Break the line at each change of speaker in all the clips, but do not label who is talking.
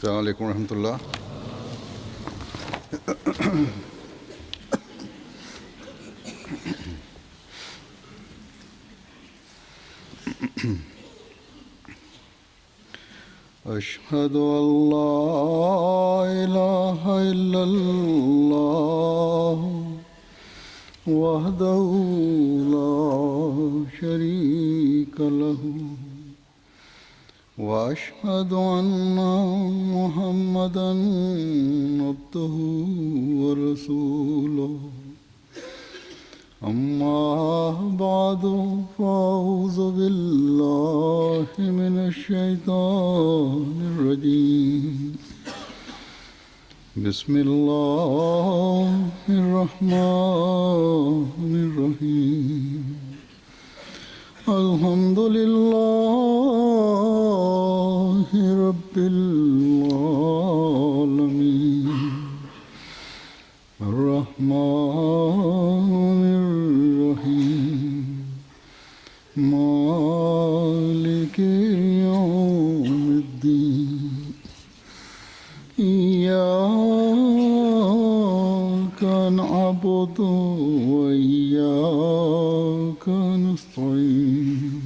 السلام عليكم ورحمة الله. أشهد أن لا إله إلا الله وحده لا شريك له وأشهد أن محمدًا عبده ورسوله أما بعد فأعوذ بالله من الشيطان الرجيم بسم الله الرحمن الرحيم الحمد لله رب العالمين الرحمن الرحيم مالك يوم الدين إياك نعبد وإياك نستعين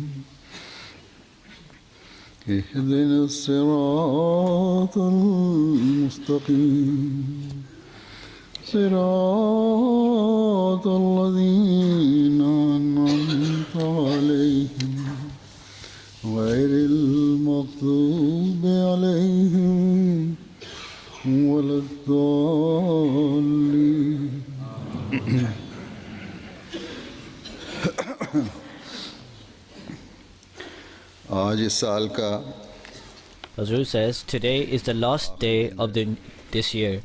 اهدنا الصراط المستقيم صراط الذين أنعمت عليهم غير المغضوب عليهم ولا الضالين. आज इस साल का
Hazur says, today is the last day of this year.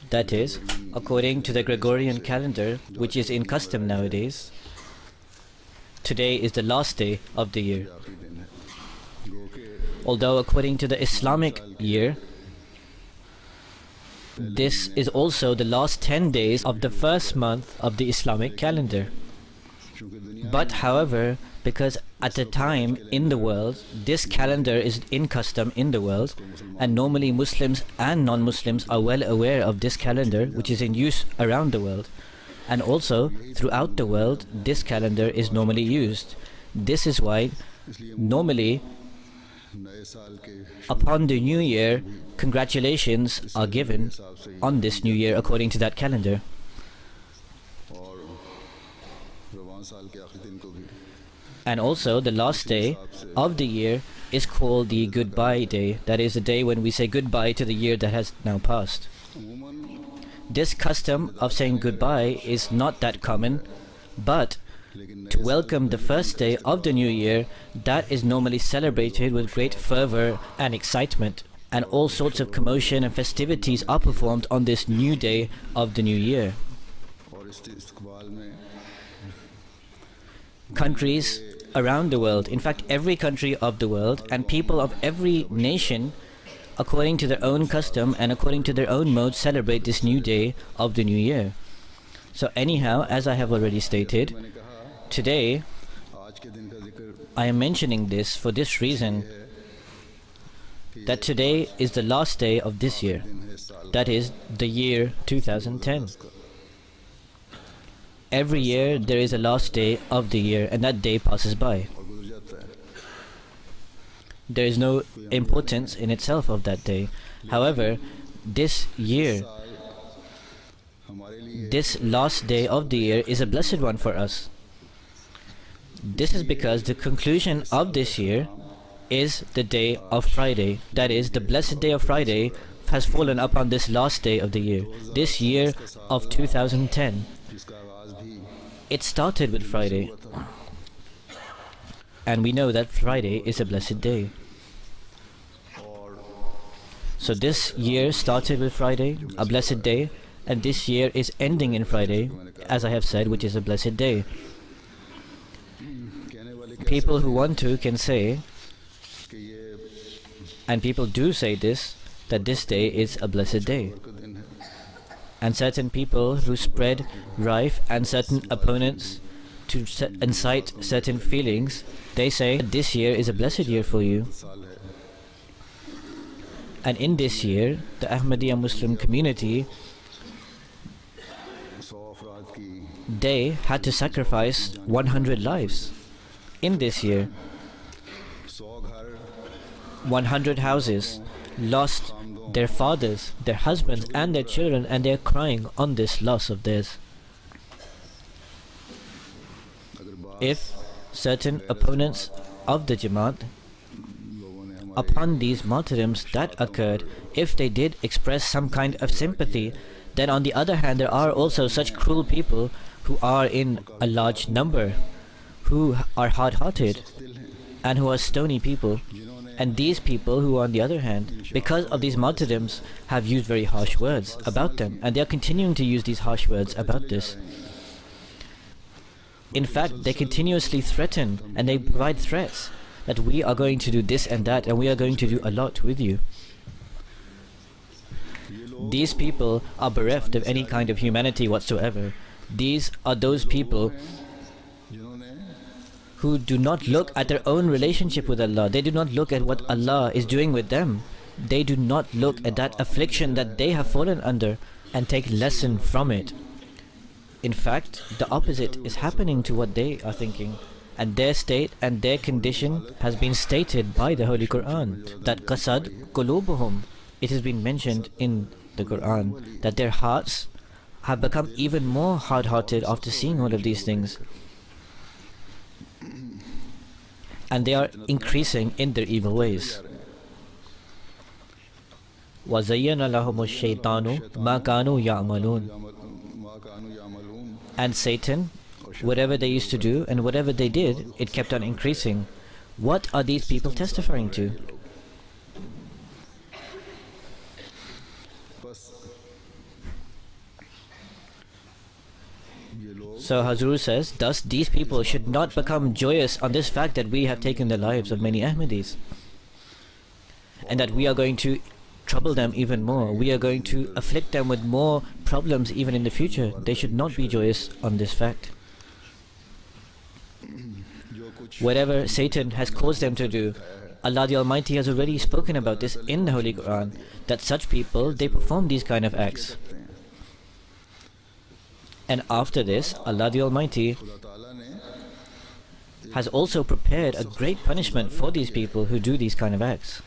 That is, according to the Gregorian calendar, which is in custom nowadays, today is the last day of the year. Although according to the Islamic year, this is also the last 10 days of the first month of the Islamic calendar. But however, because at the time in the world, this calendar is in custom in the world, and normally Muslims and non-Muslims are well aware of this calendar, which is in use around the world. And also, throughout the world, this calendar is normally used. This is why, normally, upon the new year, congratulations are given on this new year according to that calendar. And also, the last day of the year is called the goodbye day. That is the day when we say goodbye to the year that has now passed. This custom of saying goodbye is not that common, but to welcome the first day of the new year, that is normally celebrated with great fervor and excitement, and all sorts of commotion and festivities are performed on this new day of the new year. Countries around the world, in fact every country of the world, and people of every nation, according to their own custom and according to their own mode, celebrate this new day of the new year. So anyhow, as I have already stated, today I am mentioning this for this reason, that today is the last day of this year, that is the year 2010. Every year there is a last day of the year, and that day passes by. There is no importance in itself of that day. However, this year, this last day of the year is a blessed one for us. This is because the conclusion of this year is the day of Friday. That is, the blessed day of Friday has fallen upon this last day of the year, this year of 2010. It started with Friday, and we know that Friday is a blessed day. So this year started with Friday, a blessed day, and this year is ending in Friday, as I have said, which is a blessed day. People who want to can say, and people do say this, that this day is a blessed day. And certain people who spread rife and certain opponents to incite certain feelings, they say this year is a blessed year for you. And in this year, the Ahmadiyya Muslim community,
100 अफराद की
they had to sacrifice 100 lives. In this year,
100 घर
100 houses lost their fathers, their husbands, and their children, and they're crying on this loss of theirs. If certain opponents of the Jamaat, upon these martyrdoms that occurred, if they did express some kind of sympathy, then on the other hand, there are also such cruel people who are in a large number, who are hard-hearted and who are stony people. And these people who, on the other hand, because of these martyrdoms, have used very harsh words about them, and they are continuing to use these harsh words about this. In fact, they continuously threaten and they provide threats that we are going to do this and that, and we are going to do a lot with you. These people are bereft of any kind of humanity whatsoever. These are those people who do not look at their own relationship with Allah. They do not look at what Allah is doing with them. They do not look at that affliction that they have fallen under and take lesson from it. In fact, the opposite is happening to what they are thinking. And their state and their condition has been stated by the Holy Quran, that qasad qulubuhum. It has been mentioned in the Quran that their hearts have become even more hard-hearted after seeing all of these things. And they are increasing in their evil ways. وَزَيَّنَ لَهُمُ الشَّيْطَانُ مَا كَانُوا يَعْمَلُونَ. And Satan, whatever they used to do and whatever they did, it kept on increasing. What are these people testifying to? So Hazur says, thus these people should not become joyous on this fact that we have taken the lives of many Ahmadis, and that we are going to trouble them even more. We are going to afflict them with more problems even in the future. They should not be joyous on this fact. Whatever Satan has caused them to do, Allah the Almighty has already spoken about this in the Holy Quran, that such people, they perform these kind of acts. And after this, Allah the Almighty has also prepared a great punishment for these people who do these kind of acts.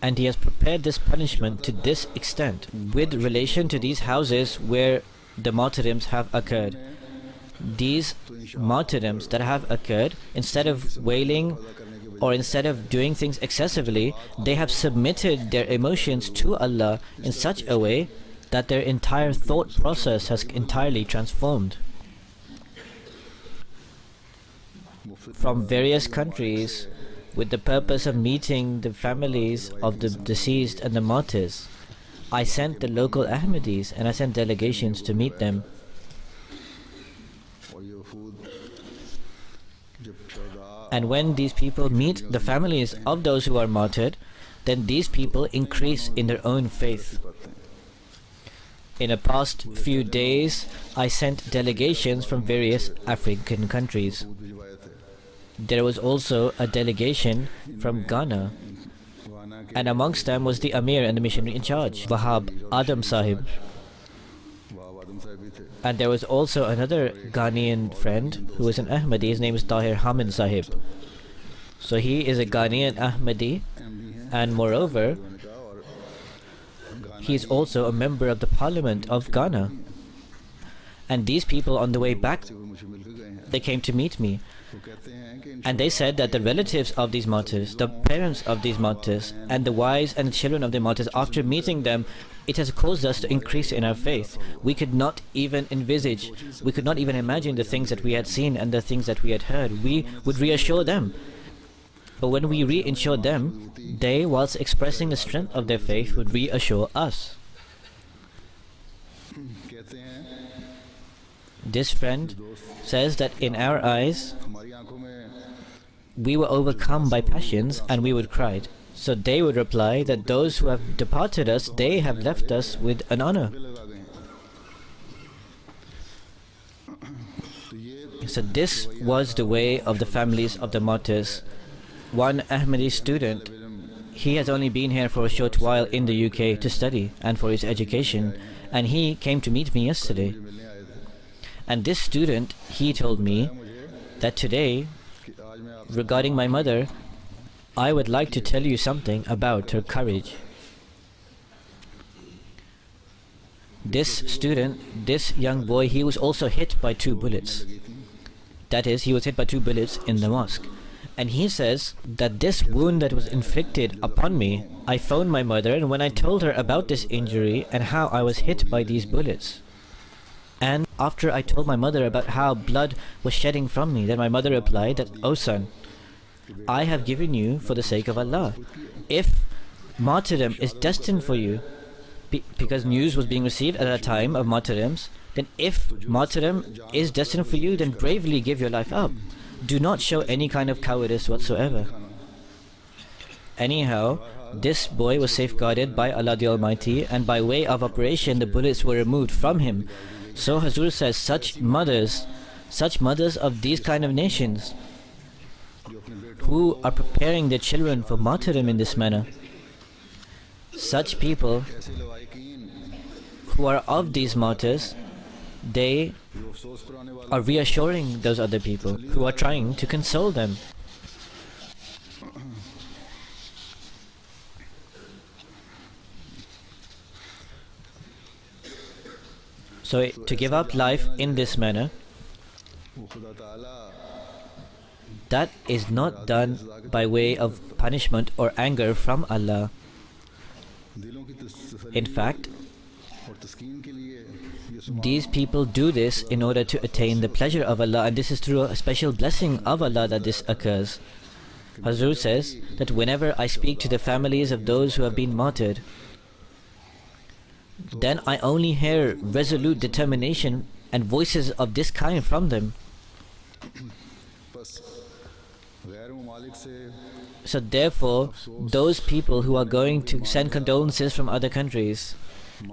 And He has prepared this punishment to this extent with relation to these houses where the martyrdoms have occurred. These martyrdoms that have occurred, instead of wailing or instead of doing things excessively, they have submitted their emotions to Allah in such a way that their entire thought process has entirely transformed. From various countries, with the purpose of meeting the families of the deceased and the martyrs, I sent the local Ahmadis and I sent delegations to meet them. And when these people meet the families of those who are martyred, then these people increase in their own faith. In the past few days, I sent delegations from various African countries. There was also a delegation from Ghana, and amongst them was the Amir and the missionary in charge, Wahab Adam Sahib. And there was also another Ghanaian friend who is an Ahmadi. His name is Tahir Hamid Sahib. So he is a Ghanaian Ahmadi, and moreover, he is also a member of the Parliament of Ghana. And these people, on the way back, they came to meet me. And they said that the relatives of these martyrs, the parents of these martyrs, and the wives and the children of the martyrs, after meeting them, it has caused us to increase in our faith. We could not even envisage, we could not even imagine the things that we had seen and the things that we had heard. We would reassure them. But when we reassured them, they, whilst expressing the strength of their faith, would reassure us. This friend says that in our eyes, we were overcome by passions and we would cry. So they would reply that those who have departed us, they have left us with an honor. So this was the way of the families of the martyrs. One Ahmadi student he has only been here for a short while in the UK to study and for his education, and he came to meet me yesterday. And this student, he told me that today, regarding my mother, I would like to tell you something about her courage. This student, this young boy, he was also hit by 2 bullets. That is, he was hit by 2 bullets in the mosque. And he says that this wound that was inflicted upon me, I phoned my mother, and when I told her about this injury and how I was hit by these bullets, and after I told my mother about how blood was shedding from me, then my mother replied that, "Oh son, I have given you for the sake of Allah. If martyrdom is destined for you," because news was being received at a time of martyrdoms, then if martyrdom is destined for you, then bravely give your life up. Do not show any kind of cowardice whatsoever. Anyhow, this boy was safeguarded by Allah the Almighty, and by way of operation the bullets were removed from him. So Hazur says, such mothers of these kind of nations who are preparing their children for martyrdom in this manner, such people who are of these martyrs, they are reassuring those other people who are trying to console them. So to give up life in this manner, that is not done by way of punishment or anger from Allah. In fact, these people do this in order to attain the pleasure of Allah, and this is through a special blessing of Allah that this occurs. Hazur says that whenever I speak to the families of those who have been martyred, then I only hear resolute determination and voices of this kind from them. So therefore, those people who are going to send condolences from other countries,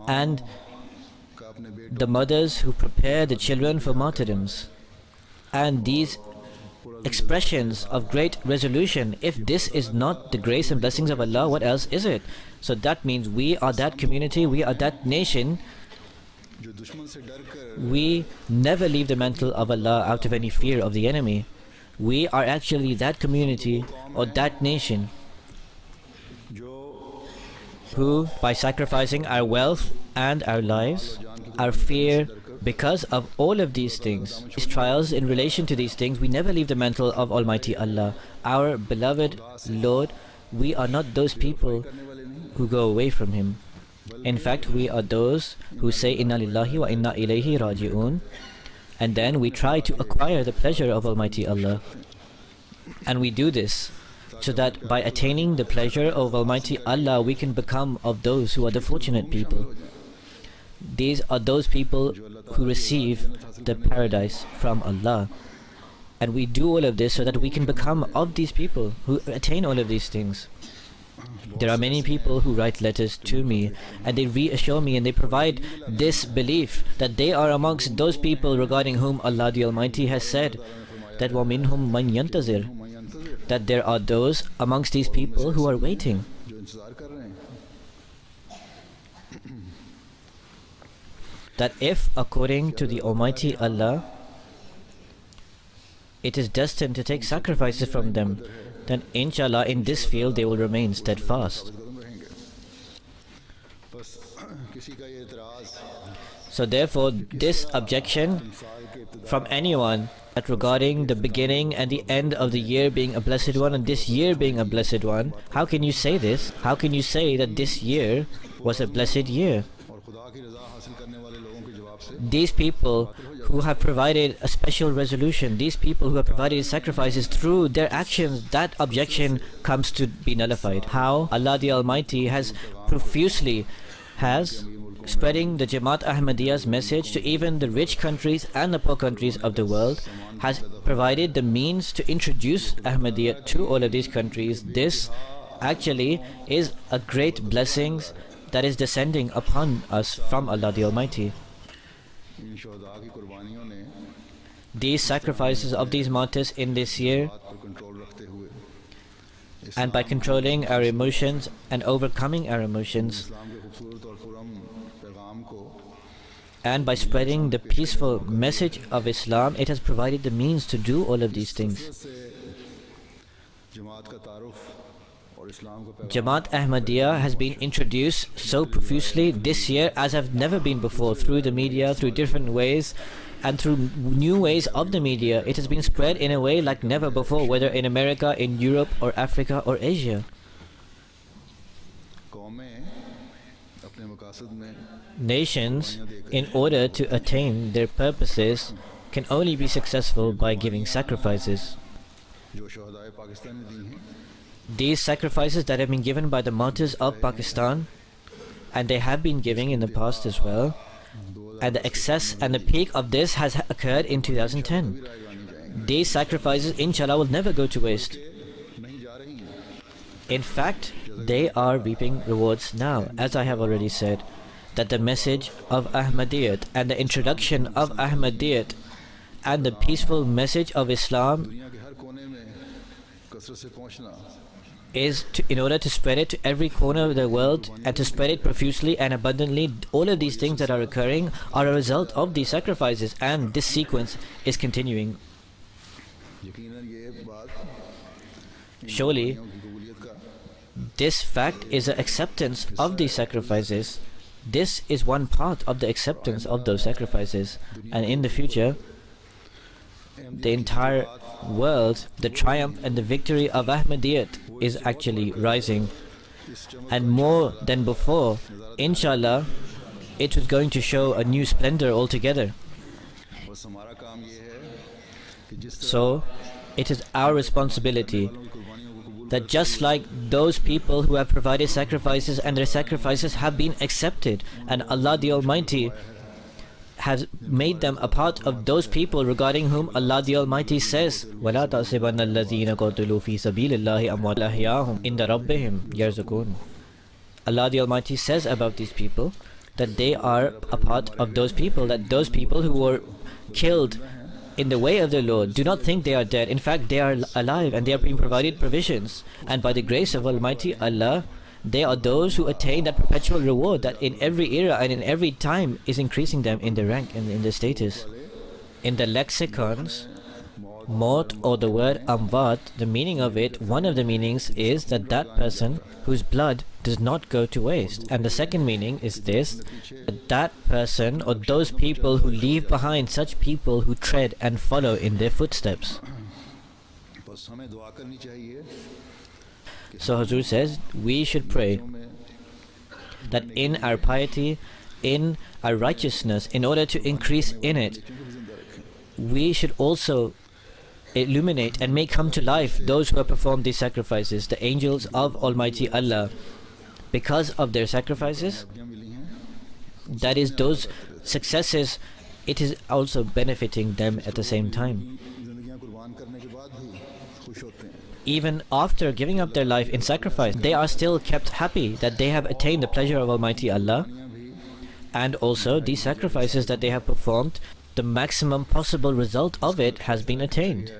and the mothers who prepare the children for martyrdoms, and these expressions of great resolution, if this is not the grace and blessings of Allah, what else is it? So that means we are that community, we are that nation. We never leave the mantle of Allah out of any fear of the enemy. We are actually that community or that nation who, by sacrificing our wealth and our lives, our fear, because of all of these things, these trials in relation to these things, we never leave the mantle of Almighty Allah, our beloved Lord. We are not those people who go away from Him. In fact, we are those who say Inna lillahi wa inna ilayhi raji'un, and then we try to acquire the pleasure of Almighty Allah. And we do this so that by attaining the pleasure of Almighty Allah, we can become of those who are the fortunate people. These are those people who receive the paradise from Allah. And we do all of this so that we can become of these people who attain all of these things. There are many people who write letters to me, and they reassure me and they provide this belief that they are amongst those people regarding whom Allah the Almighty has said that وَمِنْهُمْ مَنْ يَنْتَظِرُ, that there are those amongst these people who are waiting. That if, according to the Almighty Allah, it is destined to take sacrifices from them, then inshallah in this field they will remain steadfast. So therefore, this objection from anyone that regarding the beginning and the end of the year being a blessed one and this year being a blessed one, how can you say this? How can you say that this year was a blessed year? These people who have provided a special resolution, these people who have provided sacrifices through their actions, that objection comes to be nullified. How Allah the Almighty has profusely spreading the Jamaat Ahmadiyya's message to even the rich countries and the poor countries of the world, has provided the means to introduce Ahmadiyya to all of these countries. This actually is a great blessing that is descending upon us from Allah the Almighty. These sacrifices of these martyrs in this year and by controlling our emotions and overcoming our emotions,
इस्लाम के खूबसूरत और पुरम पैगाम को
and by spreading the peaceful message of Islam, it has provided the means to do all of these things.
से जमात का तारुफ और इस्लाम को पैगाम
Jamaat Ahmadiyya has been introduced so profusely this year as have never been before, through the media, through different ways, and through new ways of the media. It has been spread in a way like never before, whether in America, in Europe, or Africa, or Asia.
कौमें अपने मकासद में
Nations, in order to attain their purposes, can only be successful by giving sacrifices.
जो शहदाए पाकिस्तान ने दी हैं
These sacrifices that have been given by the martyrs of Pakistan, and they have been giving in the past as well, and the excess and the peak of this has occurred in 2010. These sacrifices, inshallah, will never go to waste.
नहीं जा रही हैं
In fact, they are reaping rewards now, as I have already said, that the message of Ahmadiyyat and the introduction of Ahmadiyyat and the peaceful message of Islam
दुनिया के हर कोने में कसरत से पहुंचना
is in order to spread it to every corner of the world and to spread it profusely and abundantly. All of these things that are occurring are a result of these sacrifices, and this sequence is continuing.
यकीनन ये बात
Surely,
की कबूलियत का
this fact is an acceptance of these sacrifices. This is one part of the acceptance of those sacrifices, and in the future, the entire world, the triumph and the victory of Ahmadiyyat is actually rising, and more than before, inshallah, it was going to show a new splendor altogether.
बस हमारा काम ये है कि जिस तरह
So, it is our responsibility
की कुर्बानियों को कबूल
that just like those people who have provided sacrifices and their sacrifices have been accepted, and Allah the Almighty has made them a part of those people regarding whom Allah the Almighty says, وَلَا تَحْسَبَنَّ الَّذِينَ قَتَلُوا فِي سَبِيلِ اللَّهِ أَمْوَاتٌ أَحْيَاءٌ عِنْدَ رَبِّهِمْ يَرْزُقُونَ. Allah the Almighty says about these people that they are a part of those people, that those people who were killed in the way of the Lord, do not think they are dead. In fact, they are alive and they are being provided provisions. And by the grace of Almighty Allah, they are those who attain that perpetual reward that in every era and in every time is increasing them in the rank and in the status. In the lexicons, Maut or the word Amvat, the meaning of it, one of the meanings is that that person whose blood does not go to waste. And the second meaning is this, that person or those people who leave behind such people who tread and follow in their footsteps.
बस हमें दुआ करनी चाहिए
So Hazur says, we should pray that in our piety, in our righteousness, in order to increase in it, we should also illuminate and make come to life those who have performed these sacrifices, the angels of Almighty Allah. Because of their sacrifices,
मिली हैं
that is those successes, it is also benefiting them at the same time.
जिंदगियां कुर्बान करने के बाद भी खुश होते हैं
Even after giving up their life in sacrifice, they are still kept happy that they have attained the pleasure of Almighty Allah. And also, these sacrifices that they have performed, the maximum possible result of it has been attained.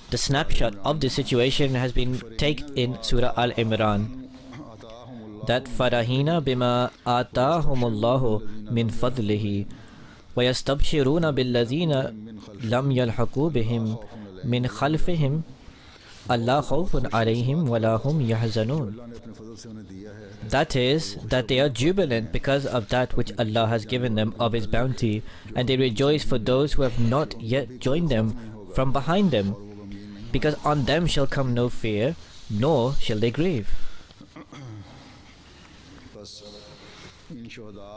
The snapshot of the situation has been taken in Surah Al-Imran, that farahina bima atahumullahu min fadlihi wa yastabshiruna billadhina lam yalhaqu bihim min khalfihim Allah khawfun alayhim wa la hum yahzanun.
अल्लाह ने अपने फजल से उन्हें दिया है
That is, that they are jubilant because of that which Allah has given them of His bounty, and they rejoice for those who have not yet joined them from behind them, because on them shall come no fear, nor shall they grieve.
बस इन शहदा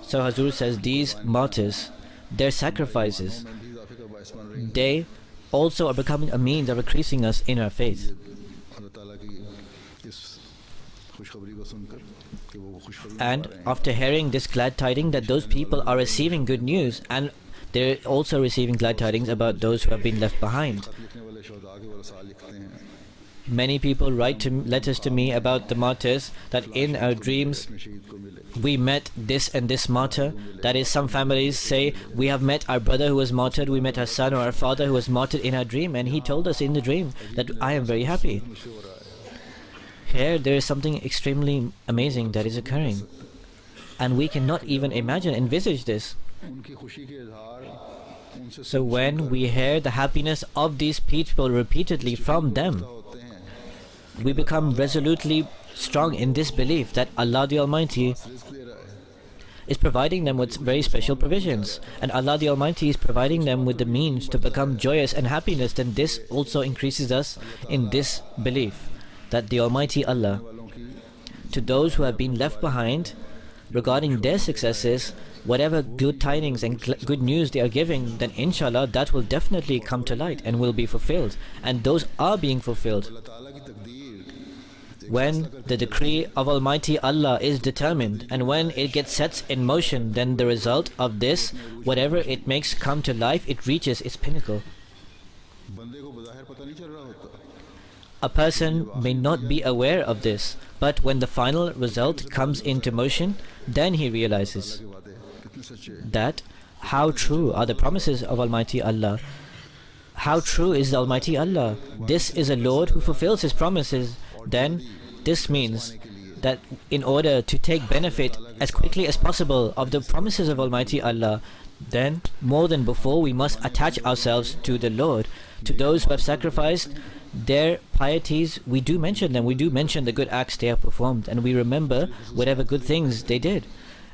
So Hazur says, these martyrs, their sacrifices,
में भी इजाफे का बायस बन रही हैं
they also are becoming a means of increasing us in our faith.
अल्लाह ताला की इस खुशखबरी को सुनकर कि वो खुशखबरी
And
पा रहे हैं
after hearing this glad tidings that those people are receiving good news, and they're also receiving glad tidings about those who have been left behind.
खत लिखने वाले शहदा के वरसा लिखते हैं
Many people write letters to me about the martyrs, that in our dreams
में शहीद को मिले
we met this and this martyr. That is, some families say, we have met our brother who was martyred, we met our son or our father who was martyred in our dream, and he told us in the dream that I am very happy. Here there is something extremely amazing that is occurring, and we cannot even envisage this. So when we hear the happiness of these people repeatedly from them, we become resolutely strong in this belief that Allah the Almighty is providing them with very special provisions, and Allah the Almighty is providing them with the means to become joyous and happiness. Then this also increases us in this belief that the Almighty Allah, to those who have been left behind regarding their successes, whatever good tidings and good news they are giving, then inshallah that will definitely come to light and will be fulfilled, and those are being fulfilled. When the decree of Almighty Allah is determined and when it gets set in motion, then the result of this, whatever it makes come to life, it reaches its pinnacle. A person may not be aware of this, but when the final result comes into motion, then he realizes that how true are the promises of Almighty Allah. How true is Almighty Allah. This is a Lord who fulfills His promises. Then this means that in order to take benefit as quickly as possible of the promises of Almighty Allah, then more than before we must attach ourselves to the Lord. To those who have sacrificed their pieties, we do mention them. We do mention the good acts they have performed, and we remember whatever good things they did.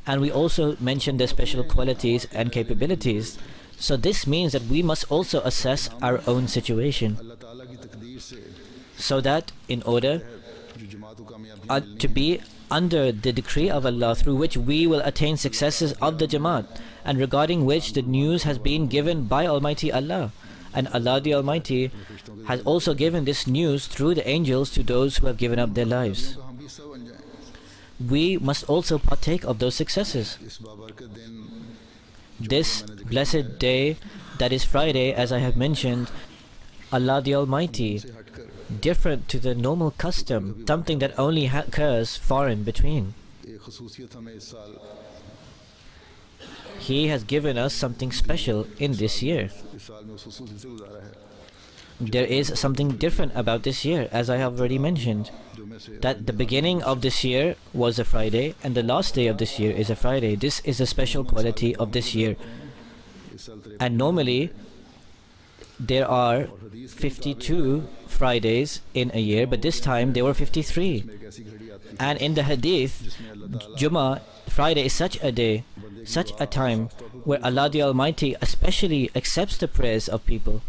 And we also mention their special qualities and capabilities. So this means that we must also assess our own situation, so that in order to be under the decree of Allah through which we will attain successes of the Jamaat, and regarding which the news has been given by Almighty Allah. And Allah the Almighty has also given this news through the angels to those who have given up their lives. We must also partake of those successes. This blessed day, that is Friday, as I have mentioned, Allah the Almighty, different to the normal custom, something that only occurs far in between, He has given us something special in this year. There is something different about this year, as I have already mentioned, that the beginning of this year was a Friday and the last day of this year is a Friday. This is a special quality of this year. And normally there are 52 Fridays in a year, but this time there were 53. And in the hadith, Jummah, Friday is such a day, such a time where Allah the Almighty especially accepts the prayers of people.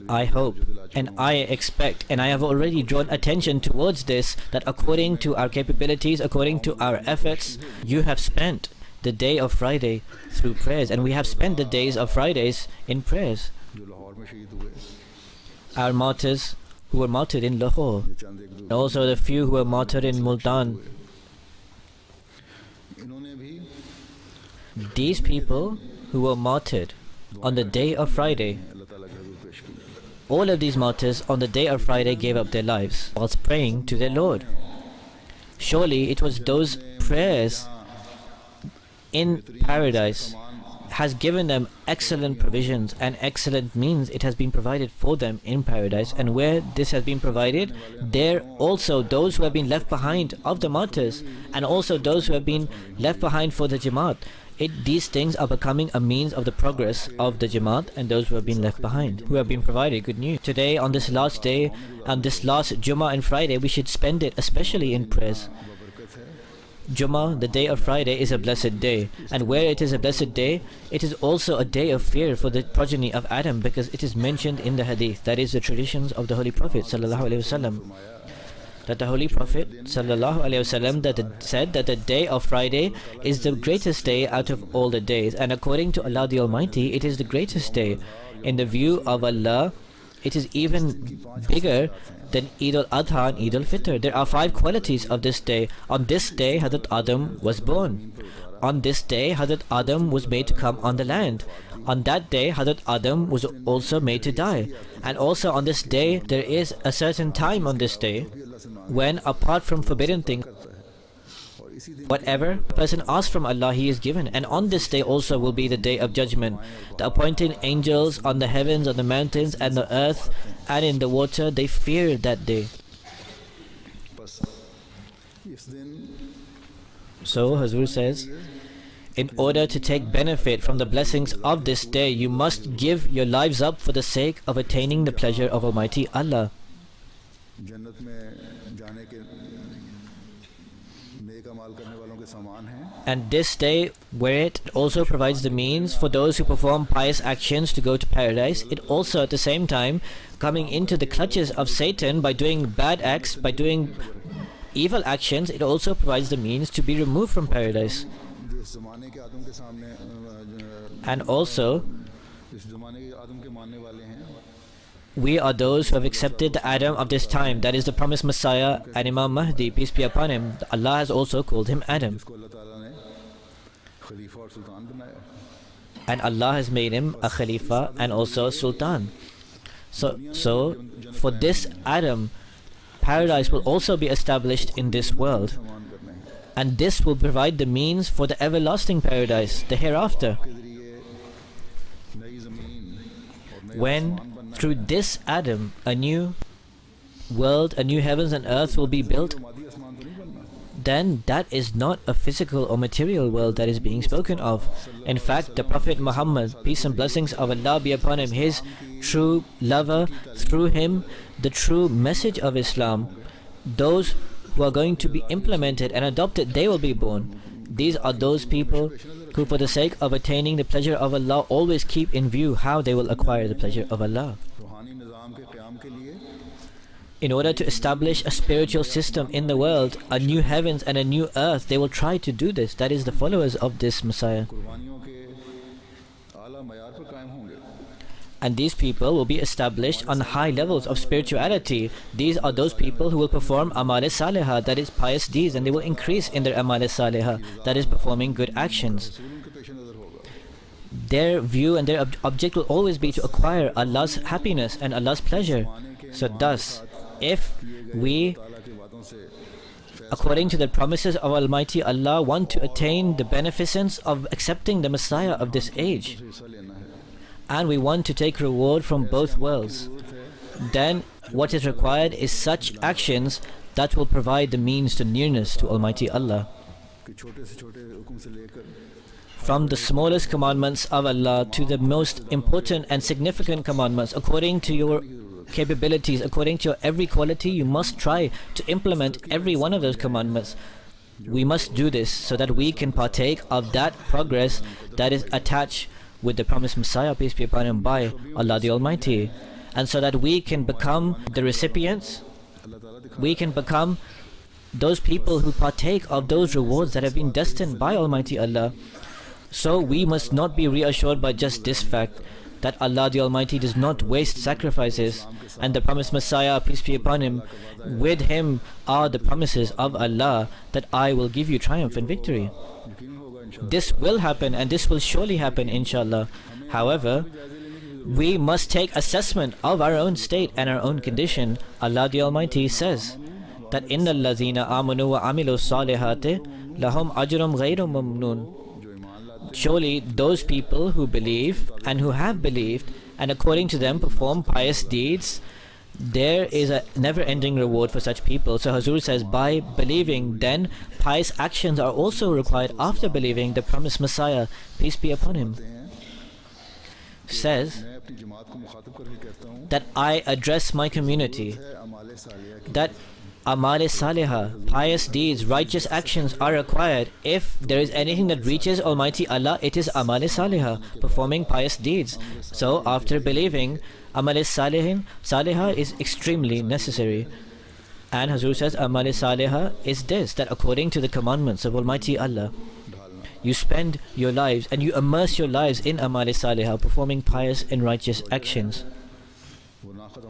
I hope and I expect, and I have already drawn attention towards this, that according to our capabilities, according to our efforts, you have spent the day of Friday through prayers, and we have spent the days of Fridays in prayers. Our martyrs who were martyred in Lahore, and also the few who were martyred in Multan. These people who were martyred on the day of Friday, all of these martyrs on the day of Friday gave up their lives whilst praying to their Lord. Surely it was those prayers in paradise has given them excellent provisions and excellent means. It has been provided for them in paradise, and where this has been provided, there also those who have been left behind of the martyrs, and also those who have been left behind for the Jamaat, these things are becoming a means of the progress of the Jamaat and those who have been left behind, who have been provided good news. Today, on this last day, on this last Jummah and Friday, we should spend it especially in prayers. Jummah, the day of Friday, is a blessed day, and where it is a blessed day, it is also a day of fear for the progeny of Adam, because it is mentioned in the hadith, that is the traditions of the Holy Prophet sallallahu alaihi wasallam, that the Holy Prophet sallallahu alaihi wasallam said that the day of Friday is the greatest day out of all the days, and according to Allah the Almighty, it is the greatest day. In the view of Allah, it is even bigger than Eid al-Adha and Eid al-Fitr. There are 5 qualities of this day. On this day, Hazrat Adam was born. On this day, Hazrat Adam was made to come on the land. On that day, Hazrat Adam was also made to die. And also on this day, there is a certain time on this day when, apart from forbidden things, Whatever a person asks from Allah, he is given. And on this day also will be the day of judgment. The appointed angels on the heavens, on the mountains, and the earth, and in the water, they fear that day. So Hazur says, in order to take benefit from the blessings of this day, you must give your lives up for the sake of attaining the pleasure of Almighty Allah. And this day, where it also provides the means for those who perform pious actions to go to paradise, it also at the same time coming into the clutches of Satan by doing bad acts, by doing evil actions, it also provides the means to be removed from paradise. And also, we are those who have accepted the Adam of this time, that is the promised Messiah and Imam Mahdi, peace be upon him. Allah has also called him Adam. And Allah has made him a Khalifa and also a Sultan. So for this Adam, paradise will also be established in this world. And this will provide the means for the everlasting paradise, the hereafter. When through this Adam a new world, a new heavens and earth will be built, then that is not a physical or material world that is being spoken of. In fact, the Prophet Muhammad, peace and blessings of Allah be upon him, his true lover, through him the true message of Islam, those who are going to be implemented and adopted, they will be born. These are those people who for the sake of attaining the pleasure of Allah always keep in view how they will acquire the pleasure of Allah. In order to establish a spiritual system in the world, a new heavens and a new earth, they will try to do this. That is the followers of this Messiah. And these people will be established on high levels of spirituality. These are those people who will perform amal salihah, that is pious deeds, and they will increase in their amal salihah, that is performing good actions. Their view and their object will always be to acquire Allah's happiness and Allah's pleasure. So thus, if we, according to the promises of Almighty Allah, want to attain the beneficence of accepting the Messiah of this age, and we want to take reward from both worlds, then what is required is such actions that will provide the means to nearness to Almighty Allah. From the smallest commandments of Allah to the most important and significant commandments, according to your capabilities, according to your every quality, you must try to implement every one of those commandments. We must do this so that we can partake of that progress that is attached with the promised Messiah, peace be upon him, by Allah the Almighty. And so that we can become the recipients, we can become those people who partake of those rewards that have been destined by Almighty Allah. So we must not be reassured by just this fact, that Allah the Almighty does not waste sacrifices, and the promised Messiah, peace be upon him, with him are the promises of Allah that I will give you triumph and victory. This will happen, and this will surely happen, inshallah. However, we must take assessment of our own state and our own condition. Allah the Almighty says that Innal Lazina Amanu wa Amilu Salihati Lahum Ajrum Ghairu Mamnun. Surely those people who believe and who have believed and according to them perform pious deeds, there is a never-ending reward for such people. So Hazur says, by believing, then pious actions are also required after believing. The promised Messiah, peace be upon him, says that I address my community that amal salihah, pious deeds, righteous actions are required. If there is anything that reaches Almighty Allah, it is amal salihah, performing pious deeds. So after believing, amal salihah is extremely necessary. And Hazur says amal salihah is this, that according to the commandments of Almighty Allah, you spend your lives and you immerse your lives in amal salihah, performing pious and righteous actions.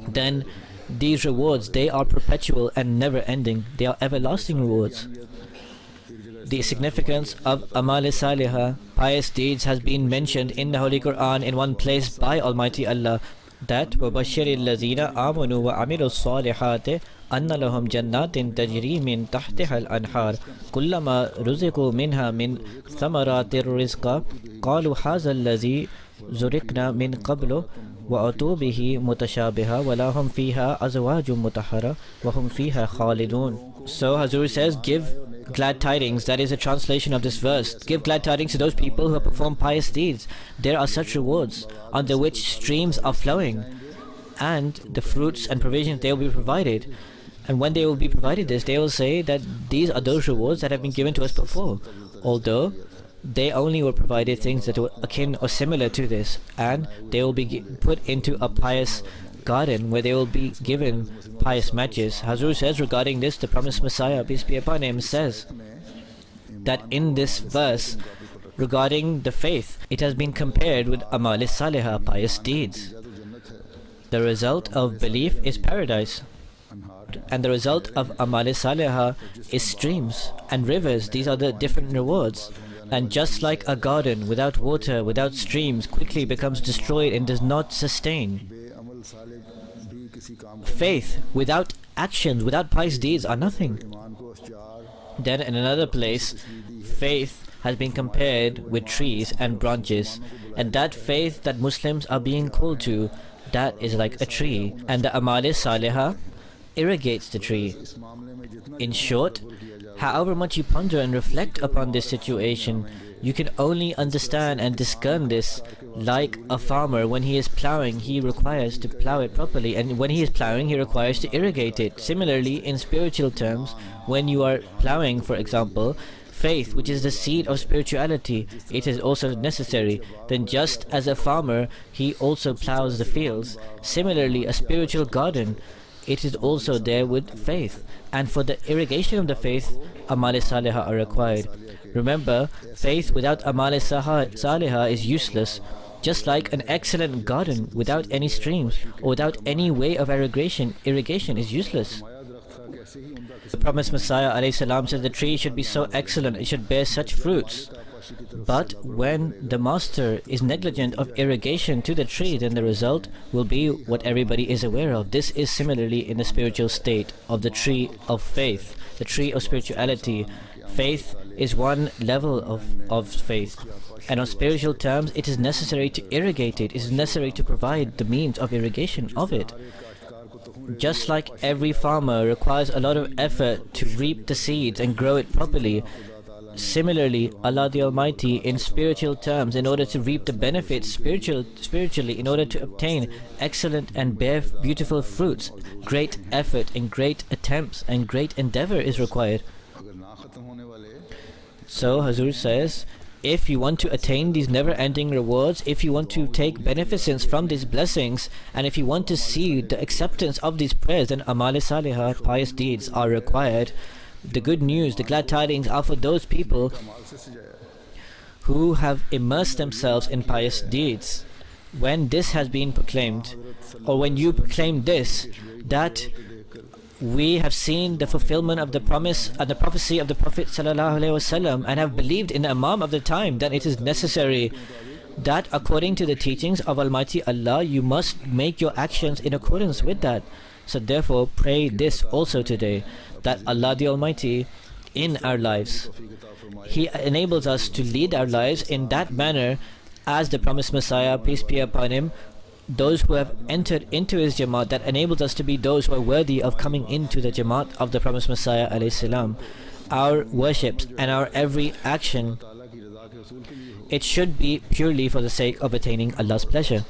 Then these rewards, they are perpetual and never ending. They are everlasting rewards. The significance of amal salihah, pious deeds, has been mentioned in the Holy Quran in one place by Almighty Allah, that وَبَشِّرِ الَّذِينَ آمَنُوا وَعَمِلُوا الصَّالِحَاتِ أن لهم جنات تجري من تحتها الأنهار كلما رزقوا منها من ثمرات الرزق قالوا هذا الذي زرقنا من قبل وأتوا به متشابها ولهم فيها أزواج مطهرة وهم فيها خالدون. So Hazur says, give glad tidings. That is a translation of this verse. Give glad tidings to those people who perform pious deeds. There are such rewards under which streams are flowing, and the fruits and provisions they will be provided. And when they will be provided this, they will say that these are those rewards that have been given to us before, although they only were provided things that were akin or similar to this, and they will be put into a pious garden where they will be given pious matches. Hazur says regarding this, the promised Messiah, peace be upon him, says that in this verse regarding the faith, it has been compared with Amal Salihah, pious deeds. The result of belief is paradise, and the result of Amal Salihah is streams and rivers. These are the different rewards. And just like a garden without water, without streams, quickly becomes destroyed and does not sustain, faith without actions, without pious deeds are nothing. Then in another place, faith has been compared with trees and branches, and that faith that Muslims are being called to, that is like a tree, and the Amal Salihah irrigates the tree. In short, however much you ponder and reflect upon this situation, you can only understand and discern this like a farmer. When he is plowing, he requires to plow it properly, and when he is plowing, he requires to irrigate it. Similarly, in spiritual terms, when you are plowing, for example, faith, which is the seed of spirituality, it is also necessary. Then just as a farmer, he also plows the fields. Similarly, a spiritual garden, it is also there with faith, and for the irrigation of the faith, Amal Salihah are required. Remember, faith without Amal Salihah is useless, just like an excellent garden without any streams or without any way of irrigation is useless. The promised Messiah ﷺ said the tree should be so excellent, it should bear such fruits. But when the master is negligent of irrigation to the tree, then the result will be what everybody is aware of. This is similarly in the spiritual state of the tree of faith, the tree of spirituality. Faith is one level of faith, and on spiritual terms, it is necessary to irrigate it. It is necessary to provide the means of irrigation of it. Just like every farmer requires a lot of effort to reap the seeds and grow it properly, similarly, Allah the Almighty, in spiritual terms, in order to reap the benefits spiritually, in order to obtain excellent and bear beautiful fruits, great effort and great attempts and great endeavor is required. So Hazur says, if you want to attain these never-ending rewards, if you want to take beneficence from these blessings, and if you want to see the acceptance of these prayers, then Amal Salihah, pious deeds, are required. The good news, the glad tidings are for those people who have immersed themselves in pious deeds. When this has been proclaimed, or when you proclaim this, that we have seen the fulfillment of the promise and the prophecy of the Prophet ﷺ and have believed in the Imam of the time, then it is necessary that according to the teachings of Almighty Allah, you must make your actions in accordance with that. So therefore, pray this also today, that Allah the Almighty in our lives, He enables us to lead our lives in that manner as the promised Messiah, peace be upon him, those who have entered into his Jamaat, that enables us to be those who are worthy of coming into the Jamaat of the promised Messiah alayhi salam. Our worships and our every action, it should be purely for the sake of attaining Allah's pleasure.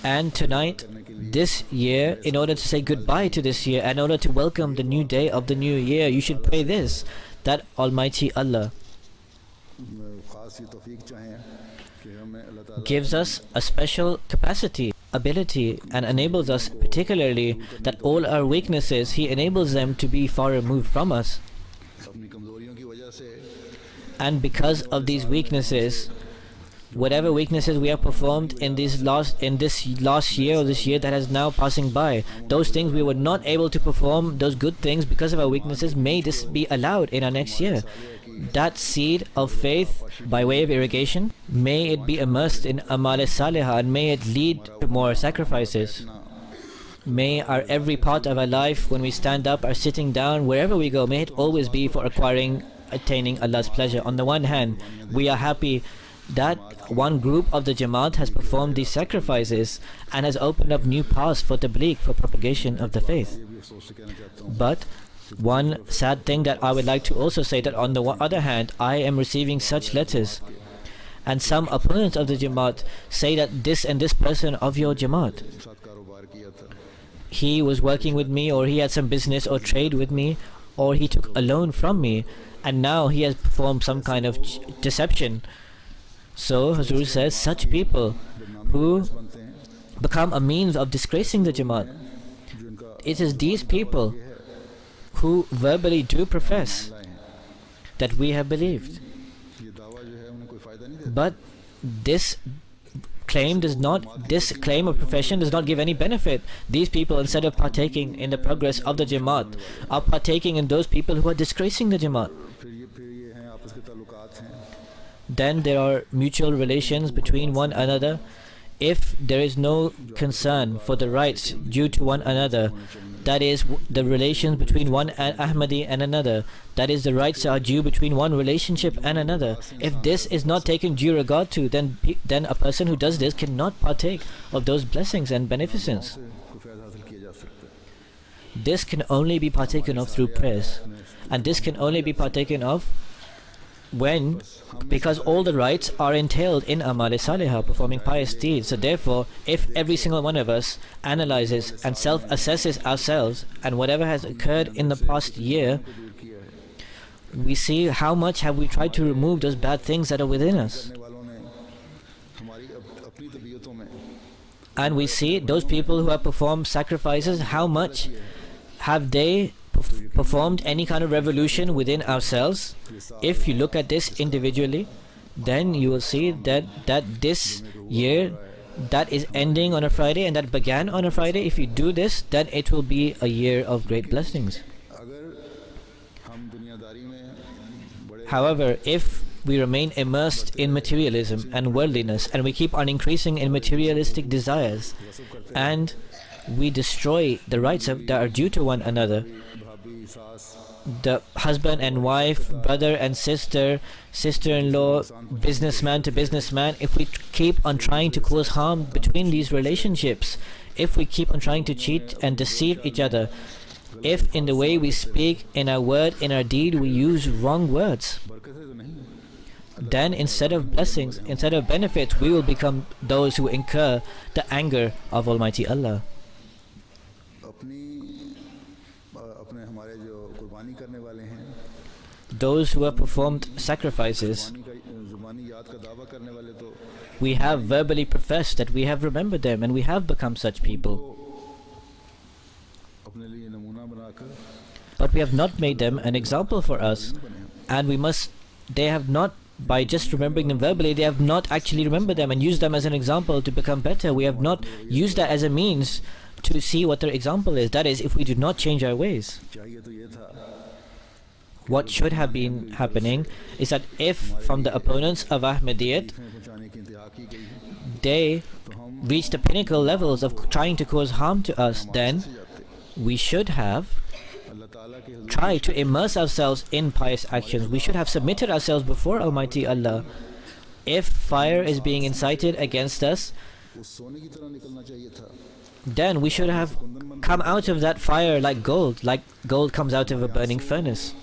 And tonight, this year, in order to say goodbye to this year, and in order to welcome the new day of the new year, you should pray this, that Almighty Allah gives us a special capacity, ability, and enables us particularly that all our weaknesses, He enables them to be far removed from us. And because of these weaknesses, whatever weaknesses we have performed in this last year or this year that is now passing by, those things we were not able to perform, those good things because of our weaknesses, may this be allowed in our next year. That seed of faith by way of irrigation, may it be immersed in Amal Salihah, and may it lead to more sacrifices. May our every part of our life, when we stand up or sitting down, wherever we go, may it always be for attaining Allah's pleasure. On the one hand, we are happy that one group of the Jamaat has performed these sacrifices and has opened up new paths for tabligh, for propagation of the faith. But one sad thing that I would like to also say, that on the other hand, I am receiving such letters, and some opponents of the Jamaat say that this and this person of your Jamaat, he was working with me, or he had some business or trade with me, or he took a loan from me, and now he has performed some kind of deception. So Hazur says, such people who become a means of disgracing the Jamaat, it is these people who verbally do profess that we have believed, but this claim of profession does not give any benefit. These people, instead of partaking in the progress of the Jamaat, are partaking in those people who are disgracing the Jamaat. Then there are mutual relations between one another. If there is no concern for the rights due to one another, that is the relations between one Ahmadi and another, that is the rights are due between one relationship and another. If this is not taken due regard to, then a person who does this cannot partake of those blessings and beneficence. This can only be partaken of through prayers, and this can only be partaken of because all the rights are entailed in Amal Salihah, performing pious deeds. So therefore, if every single one of us analyzes and self-assesses ourselves and whatever has occurred in the past year, we see how much have we tried to remove those bad things that are within us. And we see those people who have performed sacrifices, how much have they performed any kind of revolution within ourselves. If you look at this individually, then you will see that this year that is ending on a Friday and that began on a Friday, if you do this, then it will be a year of great blessings. However, if we remain immersed in materialism and worldliness, and we keep on increasing in materialistic desires, and we destroy the rights that are due to one another, the husband and wife, brother and sister, sister-in-law, businessman to businessman, if we keep on trying to cause harm between these relationships, if we keep on trying to cheat and deceive each other, if in the way we speak, in our word, in our deed, we use wrong words, then instead of blessings, instead of benefits, we will become those who incur the anger of Almighty Allah. Those who have performed sacrifices, we have verbally professed that we have remembered them, and we have become such people. But we have not made them an example for us, and they have not, by just remembering them verbally, they have not actually remembered them and used them as an example to become better. We have not used that as a means to see what their example is. That is, if we do not change our ways. What should have been happening is that if from the opponents of Ahmadiyyat, they reach the pinnacle levels of trying to cause harm to us, then we should have tried to immerse ourselves in pious actions. We should have submitted ourselves before Almighty Allah. If fire is being incited against us, then we should have come out of that fire like gold comes out of a burning furnace.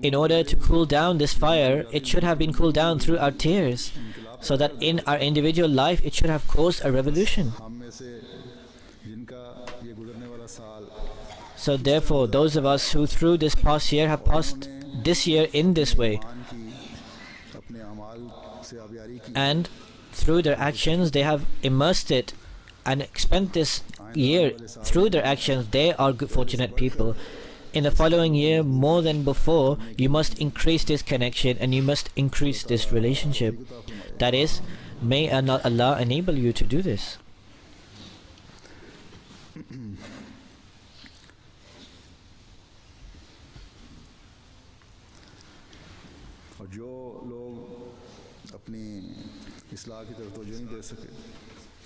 In order to cool down this fire, it should have been cooled down through our tears, so that in our individual life it should have caused a revolution. So therefore, those of us who through this past year have passed this year in this way, and through their actions they have immersed it and spent this year through their actions, they are good, fortunate people. In the following year, more than before, you must increase this connection and you must increase this relationship. That is, may Allah enable you to do this.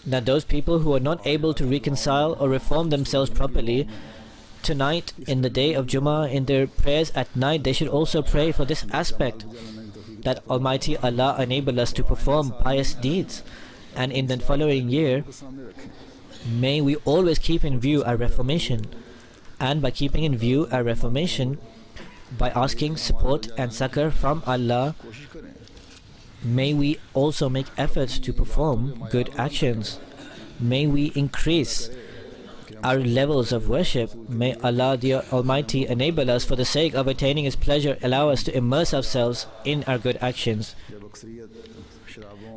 that those people who are not able to reconcile or reform themselves properly, tonight, in the day of Jummah, in their prayers at night, they should also pray for this aspect, that Almighty Allah enable us to perform pious deeds. And in the following year, may we always keep in view our reformation. And by keeping in view our reformation, by asking support and succor from Allah, may we also make efforts to perform good actions. May we increase our levels of worship. May Allah the Almighty enable us, for the sake of attaining His pleasure, allow us to immerse ourselves in our good actions.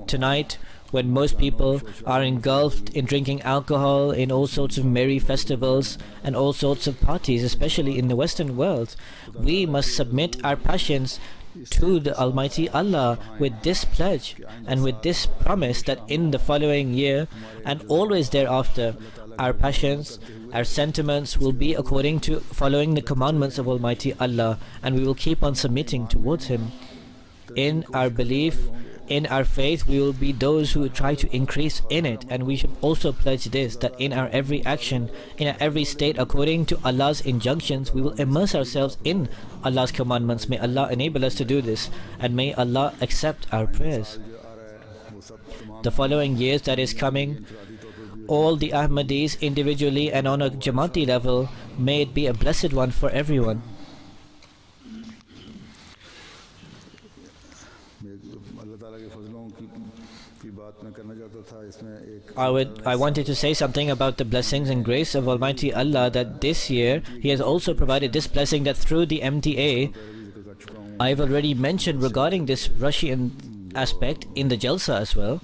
Tonight, when most people are engulfed in drinking alcohol, in all sorts of merry festivals and all sorts of parties, especially in the Western world, we must submit our passions to the Almighty Allah with this pledge and with this promise that in the following year and always thereafter, our passions, our sentiments will be according to following the commandments of Almighty Allah, and we will keep on submitting towards Him. In our belief, in our faith, we will be those who try to increase in it, and we should also pledge this, that in our every action, in our every state, according to Allah's injunctions, we will immerse ourselves in Allah's commandments. May Allah enable us to do this, and may Allah accept our prayers. The following years that is coming, all the Ahmadis individually and on a Jamaati level, may it be a blessed one for everyone. I wanted to say something about the blessings and grace of Almighty Allah, that this year He has also provided this blessing, that through the MTA, I have already mentioned regarding this Russian aspect in the Jalsa as well.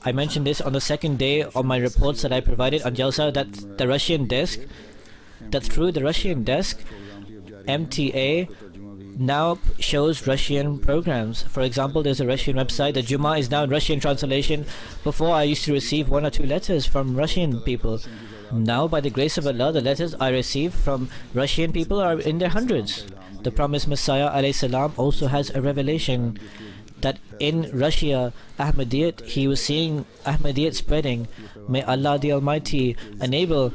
I mentioned this on the second day of my reports that I provided on Jalsa, that the Russian desk, that through the Russian desk, MTA now shows Russian programs. For example, there's a Russian website. The Jummah is now in Russian translation. Before, I used to receive 1 or 2 letters from Russian people. Now, by the grace of Allah, the letters I receive from Russian people are in their hundreds. The promised Messiah alayhi salam also has a revelation that in Russia, Ahmadiyyat, he was seeing Ahmadiyyat spreading. May Allah the Almighty enable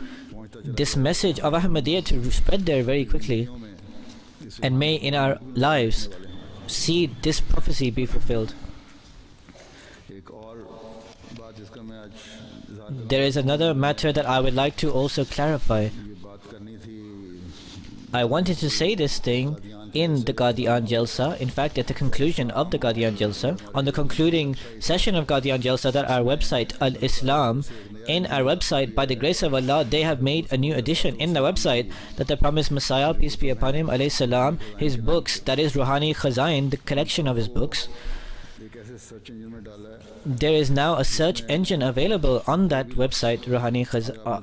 this message of Ahmadiyyat to spread there very quickly. And may in our lives see this prophecy be fulfilled. There is another matter that I would like to also clarify. I wanted to say this thing in the Qadian Jalsa, in fact at the conclusion of the Qadian Jalsa, on the concluding session of Qadian Jalsa, that our website Al-Islam, in our website, by the grace of Allah, they have made a new addition in the website, that the promised Messiah, peace be upon him, alayhi salam, his books, that is Ruhani Khazain, the collection of his books, there is now a search engine available on that website, Ruhani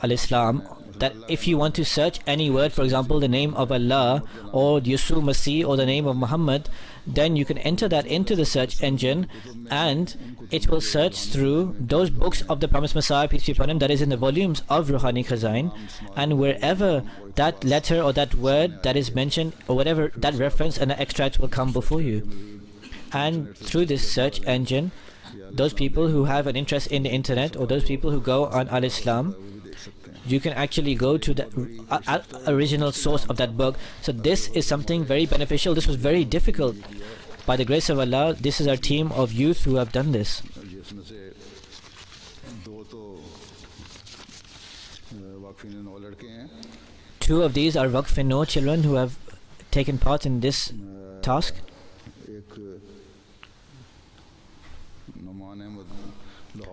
Al-Islam, that if you want to search any word, for example the name of Allah or Yusuf Masih or the name of Muhammad, then you can enter that into the search engine and it will search through those books of the promised Messiah, peace be upon him, that is in the volumes of Ruhani Khazain, and wherever that letter or that word that is mentioned or whatever that reference and the extract will come before you. And through this search engine, those people who have an interest in the internet or those people who go on Al-Islam, you can actually go to the original source of that book. So this is something very beneficial. This was very difficult. By the grace of Allah, this is our team of youth who have done this. Two of these are Waqf-e-No children who have taken part in this task.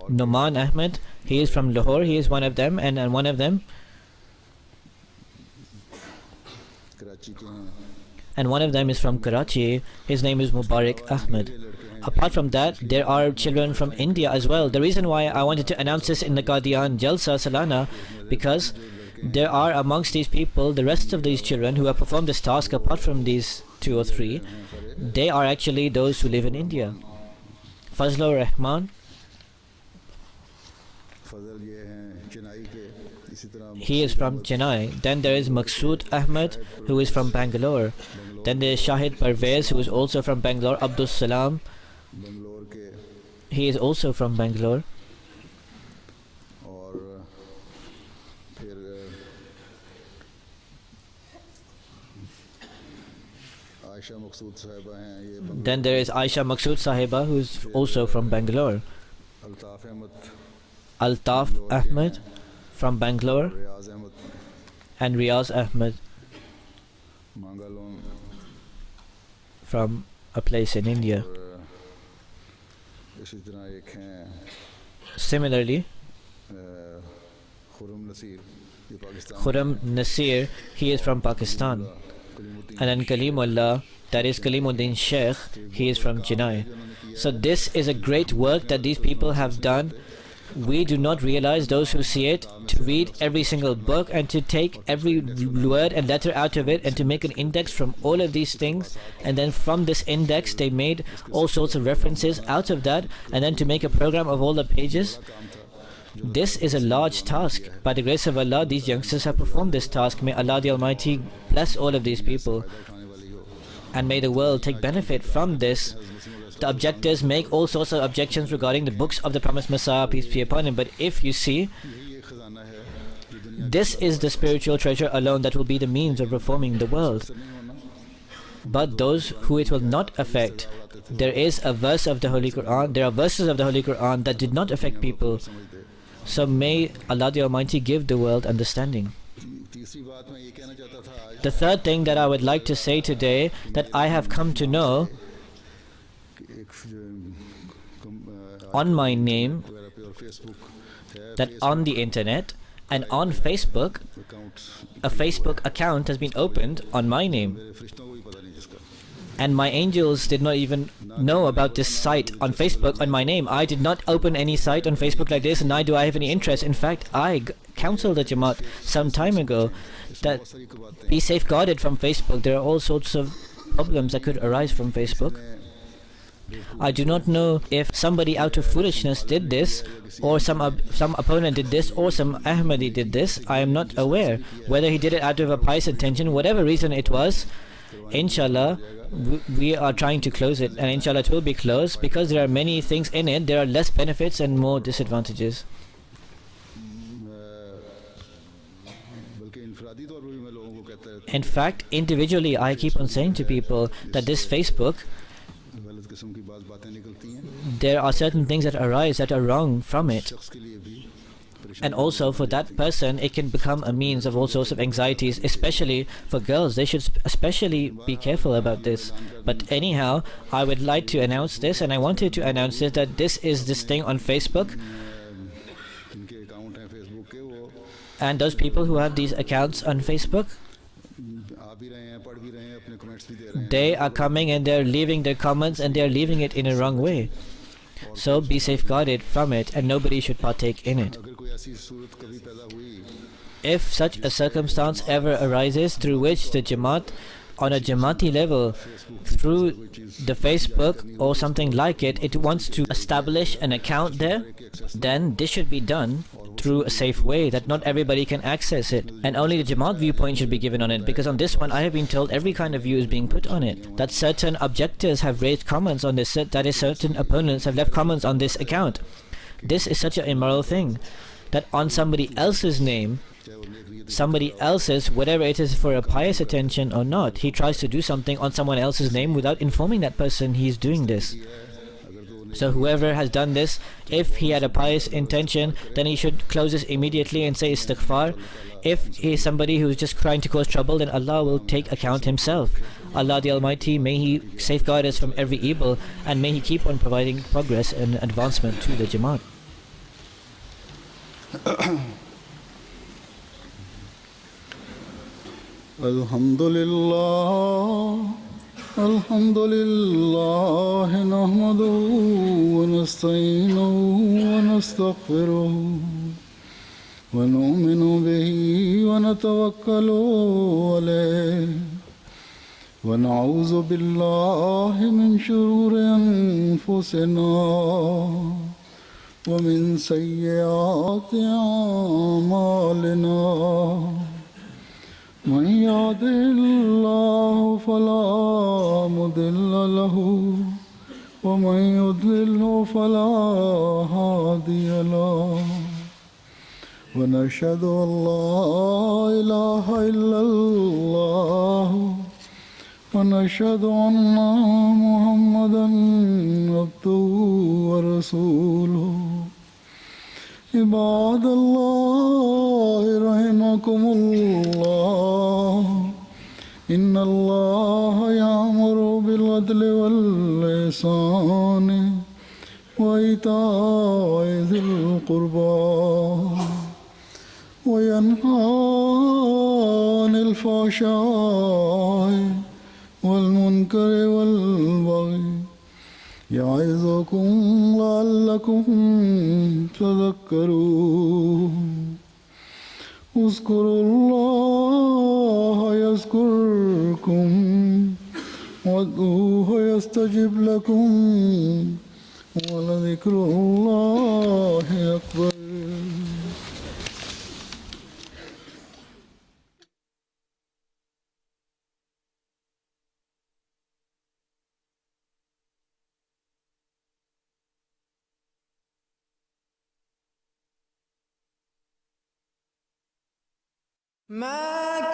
Noman Ahmed, he is from Lahore, he is one of them, and one of them, and one of them is from Karachi, his name is Mubarak Ahmed. Apart from that, there are children from India as well. The reason why I wanted to announce this in the Qadian Jalsa Salana, because there are amongst these people, the rest of these children who have performed this task, apart from these 2 or 3, they are actually those who live in India. Fazlur Rahman, he is from Chennai. Then there is Maqsood Ahmed, who is from Bangalore. Then there is Shahid Parvez, who is also from Bangalore. Abdul Salam, he is also from Bangalore.
Ayesha मकसूद साहिबा हैं, ये
Then there is Aisha Maqsood Sahiba, who is also from Bangalore.
Altaf Ahmad,
Altaf Ahmed from Bangalore,
Riyaz Ahmad,
and Riaz Ahmed
मांगालोन,
from a place in India.
और इसी तरह एक हैं
Similarly,
Khurram Naseer, ये Pakistan,
Khurram Nasir, he is from Pakistan. And then Kalimullah, that is Kalimuddin Sheikh, he is from Chennai. So this is a great work that these people have done. We do not realize, those who see it, to read every single book and to take every word and letter out of it and to make an index from all of these things, and then from this index they made all sorts of references out of that, and then to make a program of all the pages. This is a large task. By the grace of Allah, these youngsters have performed this task. May Allah the Almighty bless all of these people, and may the world take benefit from this. The objectors make all sorts of objections regarding the books of the promised Messiah, peace be upon him. But if you see, this is the spiritual treasure alone that will be the means of reforming the world. But those who it will not affect, there is a verse of the Holy Quran, there are verses of the Holy Quran that did not affect people. So may Allah the Almighty give the world understanding. The third thing that I would like to say today, that I have come to know on my name, that on the internet and on Facebook, a Facebook account has been opened on my name. And my angels did not even know about this site on Facebook on my name. I did not open any site on Facebook like this, and neither do I have any interest. In fact, I counseled the Jamaat some time ago that be safeguarded from Facebook. There are all sorts of problems that could arise from Facebook. I do not know if somebody out of foolishness did this, or some opponent did this, or some Ahmadi did this. I am not aware. Whether he did it out of a pious intention, whatever reason it was, inshallah, we are trying to close it, and inshallah it will be closed, because there are many things in it. There are less benefits and more disadvantages. In fact, individually I keep on saying to people that this Facebook, there are certain things that arise that are wrong from it. And also for that person, it can become a means of all sorts of anxieties, especially for girls. They should especially be careful about this. But anyhow, I would like to announce this, and I wanted to announce this, that this is this thing on Facebook. And those people who have these accounts on Facebook, they are coming and they're leaving their comments, and they're leaving it in a wrong way. So be safeguarded from it, and nobody should partake in it. If such a circumstance ever arises through which the Jamaat, on a Jamaati level, through the Facebook or something like it, it wants to establish an account there, then this should be done through a safe way, that not everybody can access it, and only the Jamaat viewpoint should be given on it. Because on this one, I have been told every kind of view is being put on it, that certain objectors have raised comments on this, that is, certain opponents have left comments on this account. This is such an immoral thing, that on somebody else's name, somebody else's, whatever it is for a pious attention or not, he tries to do something on someone else's name without informing that person he is doing this. So whoever has done this, if he had a pious intention, then he should close this immediately and say istighfar. If he is somebody who is just trying to cause trouble, then Allah will take account himself. Allah the Almighty, may He safeguard us from every evil, and may He keep on providing progress and advancement to the Jamaat.
Alhamdulillah, Alhamdulillah, nahmaduhu wa nasta'inuhu wa nastaghfiruhu wa nu'minu bihi wa natawakkalu alayhi wa na'udhu billahi min shururi anfusina wa min sayyiati a'malina. من يهده الله فلا مضل له ومن يضلل فلا هادي له ونشهد أن لا إله إلا الله
ونشهد أن محمدا عبده ورسوله عباد الله رحمكم الله إن الله يأمر بالعدل والإحسان وإيتاء ذي القربى وينهى عن الفحشاء والمنكر والبغي يعظكم لعلكم تذكرون اذكروا الله يذكركم وادعوه يستجب لكم ولذكر الله أكبر.
ما